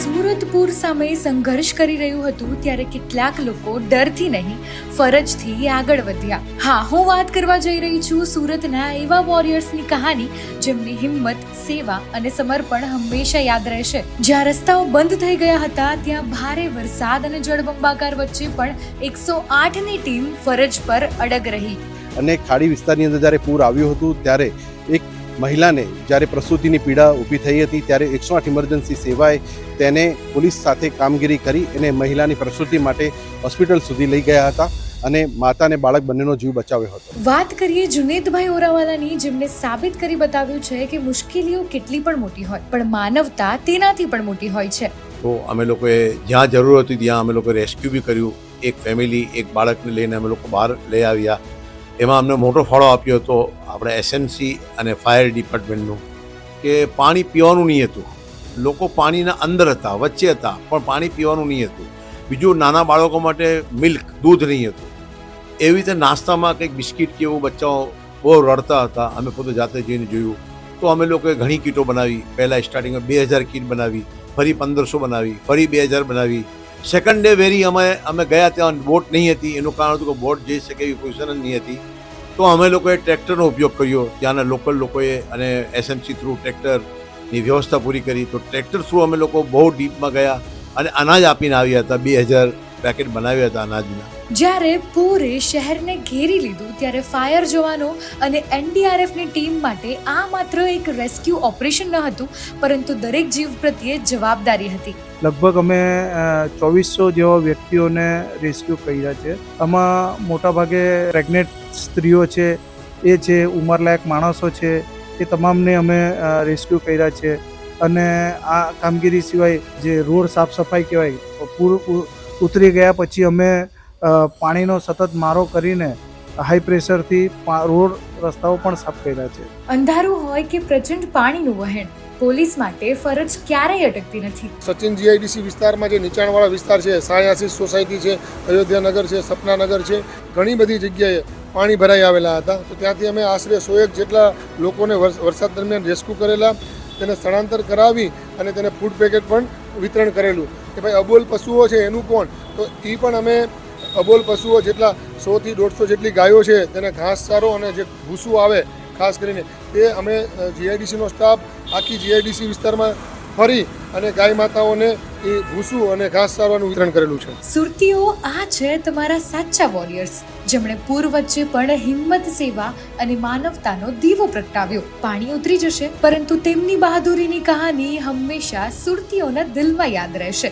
સુરત પૂર સામે સંઘર્ષ કરી રહ્યું હતું ત્યારે કેટલાક લોકો ડરથી નહીં ફરજથી આગળ વધ્યા. હા, હું વાત કરવા જઈ રહી છું સુરતના એવા વોરિયર્સની કહાની જેમની હિંમત, સેવા અને સમર્પણ હંમેશા યાદ રહેશે. જ્યાં રસ્તાઓ બંધ થઈ ગયા હતા ત્યાં ભારે વરસાદ અને જળબંબાકાર વચ્ચે પણ 108ની ટીમ ફરજ પર અડગ રહી. અને ખાડી વિસ્તારની અંદર જ્યારે પૂર આવ્યું હતું ત્યારે એક મહિલાને જ્યારે પ્રસૂતિની પીડા ઊભી થઈ હતી ત્યારે 108 ઇમરજન્સી સેવાએ તેને પોલીસ સાથે કામગીરી કરી અને મહિલાની પ્રસૂતિ માટે હોસ્પિટલ સુધી લઈ ગયા હતા અને માતા અને બાળક બંનેનો જીવ બચાવ્યો હતો. વાત કરીએ જુનેદભાઈ ઓરાવાલાની, જેમને સાબિત કરી બતાવ્યું છે કે મુશ્કેલીઓ કેટલી પણ મોટી હોય પણ માનવતા તેનાથી પણ મોટી હોય છે. તો અમે લોકોએ જ્યાં જરૂર હતી ત્યાં અમે લોકોએ રેસ્ક્યુ બી કર્યું. એક ફેમિલી, એક બાળકને લઈને અમે લોકો બહાર લઈ આવ્યા. એમાં અમને મોટો ફાળો આપ્યો હતો આપણે એસએમસી અને ફાયર ડિપાર્ટમેન્ટનું, કે પાણી પીવાનું નહીં હતું. લોકો પાણીના અંદર હતા, વચ્ચે હતા, પણ પાણી પીવાનું નહીં હતું. બીજું, નાના બાળકો માટે મિલ્ક, દૂધ નહીં હતું. એવી રીતે નાસ્તામાં કંઈક બિસ્કિટ કે એવું બચ્ચાઓ બહુ રડતા હતા. અમે પોતે જાતે જઈને જોયું. તો અમે લોકોએ ઘણી કીટો બનાવી. પહેલાં સ્ટાર્ટિંગમાં 2000 કીટ બનાવી, ફરી 1500 બનાવી, ફરી 2000 બનાવી. સેકન્ડ ડે વેરી અમે ગયા ત્યાં બોટ નહીં હતી. એનું કારણ હતું કે બોટ જઈ શકે એવી પોઝિશન જ નહીં હતી. તો અમે લોકોએ ટ્રેક્ટરનો ઉપયોગ કર્યો. ત્યાંના લોકલ લોકોએ અને એસએમસી થ્રુ ટ્રેક્ટરની વ્યવસ્થા પૂરી કરી. તો ટ્રેક્ટર થ્રુ અમે લોકો બહુ ડીપમાં ગયા અને અનાજ આપીને આવ્યા હતા. 2000 પેકેટ બનાવ્યા હતા અનાજના. જ્યારે પૂરે શહેરને ઘેરી લીધું ત્યારે ફાયર જવાનો અને એનડીઆરએફની ટીમ માટે આ માત્ર એક રેસ્ક્યુ ઓપરેશન ન હતું, પરંતુ દરેક જીવ પ્રત્યે જવાબદારી હતી. લગભગ અમે 2400 જેવા વ્યક્તિઓને રેસ્ક્યુ કર્યા છે. આમાં મોટાભાગે પ્રેગ્નેન્ટ સ્ત્રીઓ છે, એ છે, ઉંમરલાયક માણસો છે, એ તમામને અમે રેસ્ક્યુ કર્યા છે. અને આ કામગીરી સિવાય જે રોડ સાફ સફાઈ કહેવાય, પૂર ઉતરી ગયા પછી અમે પાણીનો સતત મારો કરીને હાઈ પ્રેશરથી રોડ રસ્તાઓ પણ સાફ કર્યા છે. અંધારું હોય કે પ્રચંડ પાણીનું વહેણ, પોલીસ માટે ફરજ ક્યારેય અટકતી નથી. સચિન જીઆઈડીસી વિસ્તારમાં જે નીચાણવાળા વિસ્તાર છે, સાયાસી સોસાયટી છે, અયોધ્યાનગર છે, સપનાનગર છે, ઘણી બધી જગ્યાએ પાણી ભરાઈ આવેલા હતા. તો ત્યાંથી અમે આશરે 101 જેટલા લોકોને વરસાદ દરમિયાન રેસ્ક્યુ કરેલા, તેને સ્થળાંતર કરાવી અને તેને ફૂડ પેકેટ પણ વિતરણ કરેલું. કે ભાઈ અબોલ પશુઓ છે એનું કોણ, તો એ પણ અમે અબોલ પશુઓ જેટલા 100 થી 150 જેટલી ગાયો છે તેને ઘાસચારો અને જે ભૂસું આવે ખાસ કરીને તે અમે જીઆઈડીસીનો સ્ટાફ આખી જીઆઈડીસી વિસ્તારમાં ફરી અને ગાય માતાઓને એ ભૂસું અને ઘાસચારાનું વિતરણ કરેલું છે. સુરતીઓ, આ છે તમારા સાચા વોરિયર્સ, જેમણે પૂર વચ્ચે પણ હિંમત, સેવા અને માનવતાનો દીવો પ્રગટાવ્યો. પાણી ઉતરી જશે પરંતુ તેમની બહાદુરીની કહાની હંમેશા સુરતીઓના દિલમાં યાદ રહેશે.